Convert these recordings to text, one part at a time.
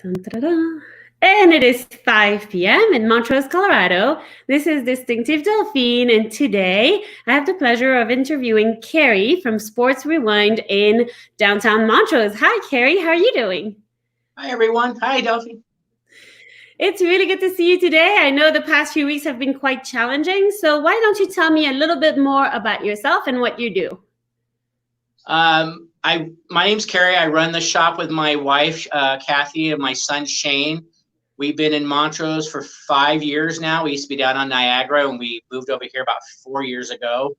Dun, dun, dun. And it is 5 p.m. in Montrose, Colorado. This is Distinctive Delphine, and today I have the pleasure of interviewing Carrie from Sports Rewind in downtown Montrose. Hi, Carrie. How are you doing? Hi, everyone. Hi, Delphine. It's really good to see you today. I know the past few weeks have been quite challenging, so why don't you tell me a little bit more about yourself and what you do? My name's Carrie. I run the shop with my wife, Kathy, and my son, Shane. We've been in Montrose for 5 years now. We used to be down on Niagara, and we moved over here about 4 years ago.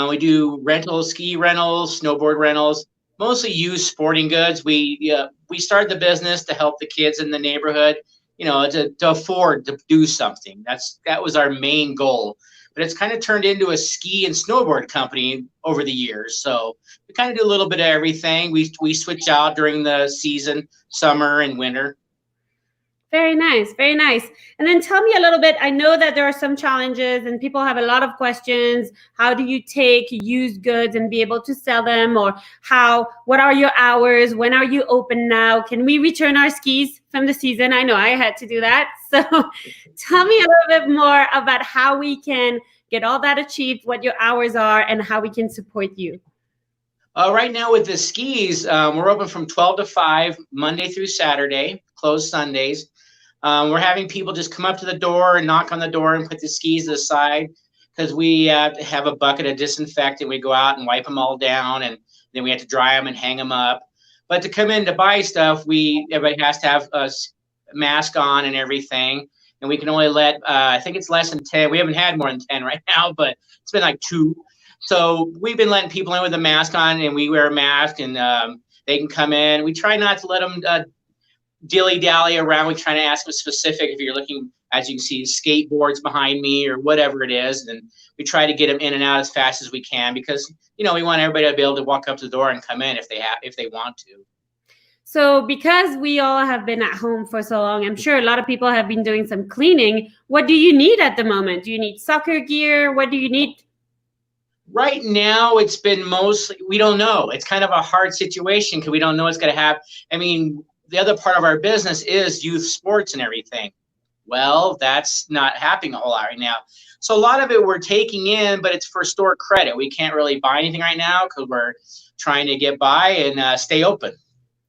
We do rentals, ski rentals, snowboard rentals, mostly used sporting goods. We started the business to help the kids in the neighborhood, to afford to do something. That was our main goal. But it's kind of turned into a ski and snowboard company over the years. So we kind of do a little bit of everything. We switch out during the season, summer and winter. Very nice, very nice. And then tell me a little bit. I know that there are some challenges and people have a lot of questions. How do you take used goods and be able to sell them? Or what are your hours? When are you open now? Can we return our skis from the season? I know I had to do that. So tell me a little bit more about how we can get all that achieved, what your hours are, and how we can support you. Right now with the skis, we're open from 12 to 5, Monday through Saturday, closed Sundays. We're having people just come up to the door and knock on the door and put the skis aside because we have a bucket of disinfectant. We go out and wipe them all down, and then we have to dry them and hang them up. But to come in to buy stuff, everybody has to have a mask on and everything. And we can only let, I think it's less than 10. We haven't had more than 10 right now, but it's been like 2. So we've been letting people in with a mask on, and we wear a mask, and they can come in. We try not to let them dilly-dally around. We try to ask them specific. If you're looking, as you can see, skateboards behind me or whatever it is, and we try to get them in and out as fast as we can because, we want everybody to be able to walk up to the door and come in if they want to. So because we all have been at home for so long, I'm sure a lot of people have been doing some cleaning. What do you need at the moment? Do you need soccer gear? What do you need? Right now, it's been mostly, we don't know. It's kind of a hard situation because we don't know what's going to happen. I mean, the other part of our business is youth sports and everything. Well, that's not happening a whole lot right now. So a lot of it we're taking in, but it's for store credit. We can't really buy anything right now because we're trying to get by and stay open.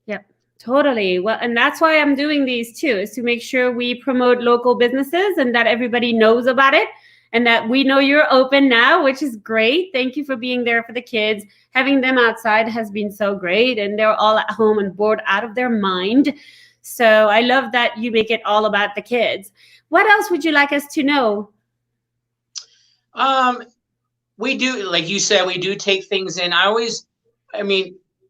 Yep, totally. Well, and that's why I'm doing these too, is to make sure we promote local businesses and that everybody knows about it. And that we know you're open now, which is great. Thank you for being there for the kids. Having them outside has been so great. And they're all at home and bored out of their mind. So I love that you make it all about the kids. What else would you like us to know? We do, like you said, we do take things in.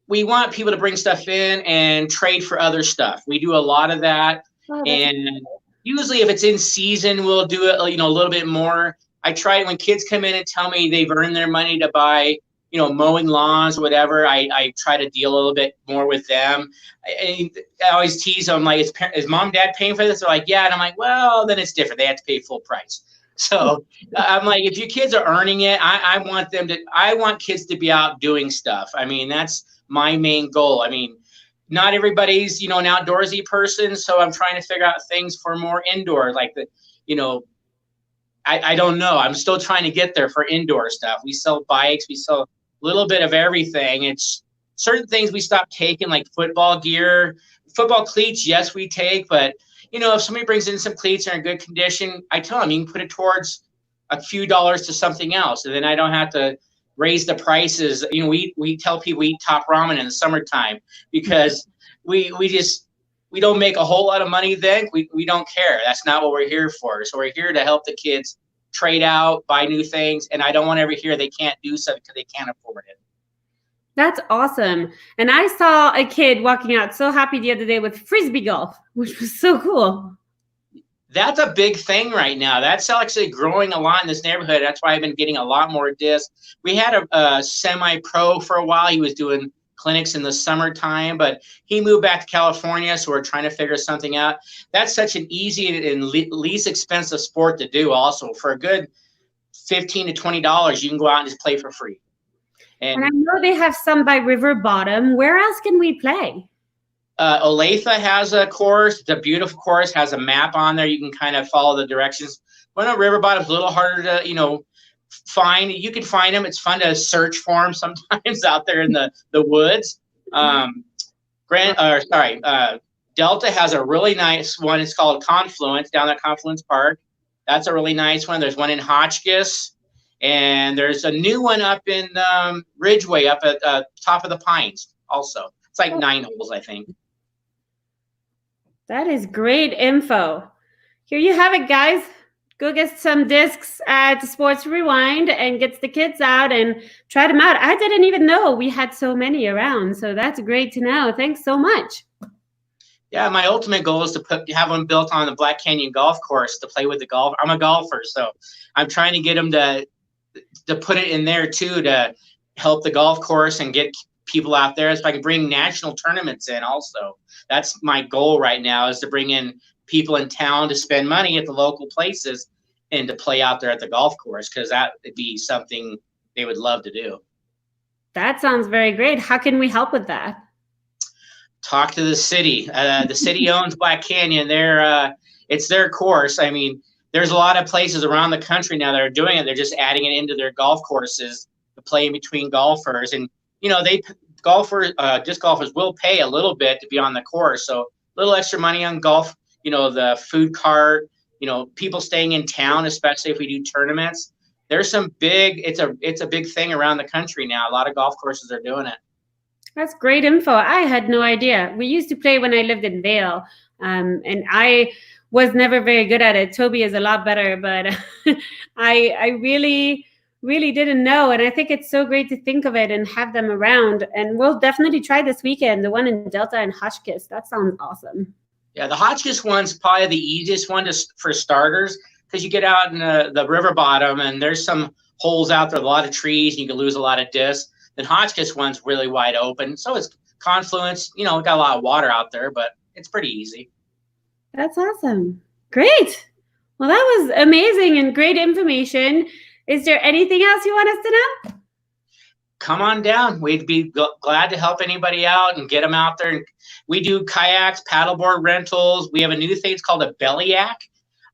We want people to bring stuff in and trade for other stuff. We do a lot of that. And usually if it's in season, we'll do it, a little bit more. I try when kids come in and tell me they've earned their money to buy, mowing lawns or whatever, I try to deal a little bit more with them. I always tease them, like, is mom, dad paying for this? They're like, yeah. And I'm like, well, then it's different. They have to pay full price. So I'm like, if your kids are earning it, I want kids to be out doing stuff. I mean, that's my main goal. I mean, not everybody's, an outdoorsy person. So I'm trying to figure out things for more indoor, like I don't know. I'm still trying to get there for indoor stuff. We sell bikes. We sell a little bit of everything. It's certain things we stopped taking, like football gear, football cleats. Yes, we take. But, if somebody brings in some cleats and are in good condition, I tell them you can put it towards a few dollars to something else. And then I don't have to raise the prices. We tell people we eat top ramen in the summertime because we don't make a whole lot of money then. We don't care. That's not what we're here for. So we're here to help the kids trade out, buy new things. And I don't want to ever hear they can't do something because they can't afford it. That's awesome. And I saw a kid walking out so happy the other day with frisbee golf, which was so cool. That's a big thing right now. That's actually growing a lot in this neighborhood. That's why I've been getting a lot more discs. We had a semi-pro for a while. He was doing clinics in the summertime, but he moved back to California, so we're trying to figure something out. That's such an easy and least expensive sport to do. Also, for a good $15 to $20, you can go out and just play for free. And I know they have some by River Bottom. Where else can we play? Olathe has a course. It's a beautiful course, has a map on there. You can kind of follow the directions. When a river bottom's a little harder to, find. You can find them. It's fun to search for them sometimes out there in the woods. Delta has a really nice one. It's called Confluence down at Confluence Park. That's a really nice one. There's one in Hotchkiss, and there's a new one up in Ridgeway up at top of the Pines also. It's like 9 holes, I think. That is great info. Here you have it, guys. Go get some discs at Sports Rewind and get the kids out and try them out. I didn't even know we had so many around, so that's great to know. Thanks so much. Yeah, my ultimate goal is to have one built on the Black Canyon Golf Course to play with the golf. I'm a golfer, so I'm trying to get them to put it in there too to help the golf course and get people out there. So I can bring national tournaments in also. That's my goal right now, is to bring in people in town to spend money at the local places and to play out there at the golf course, because that would be something they would love to do. That sounds very great. How can we help with that? Talk to the city. The city owns Black Canyon. It's their course. I mean, there's a lot of places around the country now that are doing it. They're just adding it into their golf courses to play in between golfers. And disc golfers will pay a little bit to be on the course. So a little extra money on golf, the food cart, people staying in town, especially if we do tournaments. There's some it's a big thing around the country now. A lot of golf courses are doing it. That's great info. I had no idea. We used to play when I lived in Vail, and I was never very good at it. Toby is a lot better, but I really didn't know. And I think it's so great to think of it and have them around. And we'll definitely try this weekend, the one in Delta and Hotchkiss. That sounds awesome. Yeah, the Hotchkiss one's probably the easiest one for starters, because you get out in the river bottom and there's some holes out there, a lot of trees, and you can lose a lot of discs. Then Hotchkiss one's really wide open. So is Confluence. Got a lot of water out there, but it's pretty easy. That's awesome. Great. Well, that was amazing and great information. Is there anything else you want us to know? Come on down. We'd be glad to help anybody out and get them out there. We do kayaks, paddleboard rentals. We have a new thing. It's called a belly yak.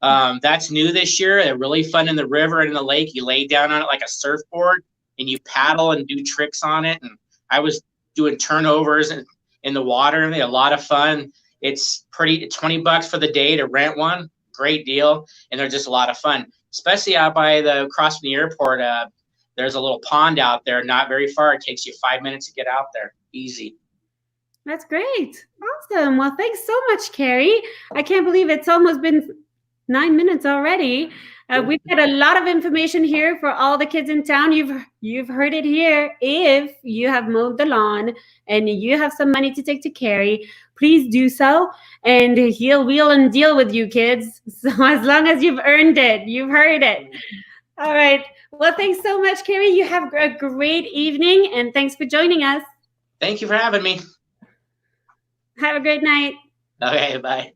That's new this year. They're really fun in the river and in the lake. You lay down on it like a surfboard and you paddle and do tricks on it. And I was doing turnovers in the water, and they had a lot of fun. It's $20 for the day to rent one. Great deal. And they're just a lot of fun, especially out by across from the airport. There's a little pond out there, not very far. It takes you 5 minutes to get out there. Easy. That's great. Awesome. Well, thanks so much, Carrie. I can't believe it's almost been 9 minutes already. We've got a lot of information here for all the kids in town. You've heard it here. If you have mowed the lawn and you have some money to take to Carrie, please do so. And he'll wheel and deal with you, kids. So as long as you've earned it, you've heard it. All right. Well, thanks so much, Carrie. You have a great evening, and thanks for joining us. Thank you for having me. Have a great night. Okay, bye.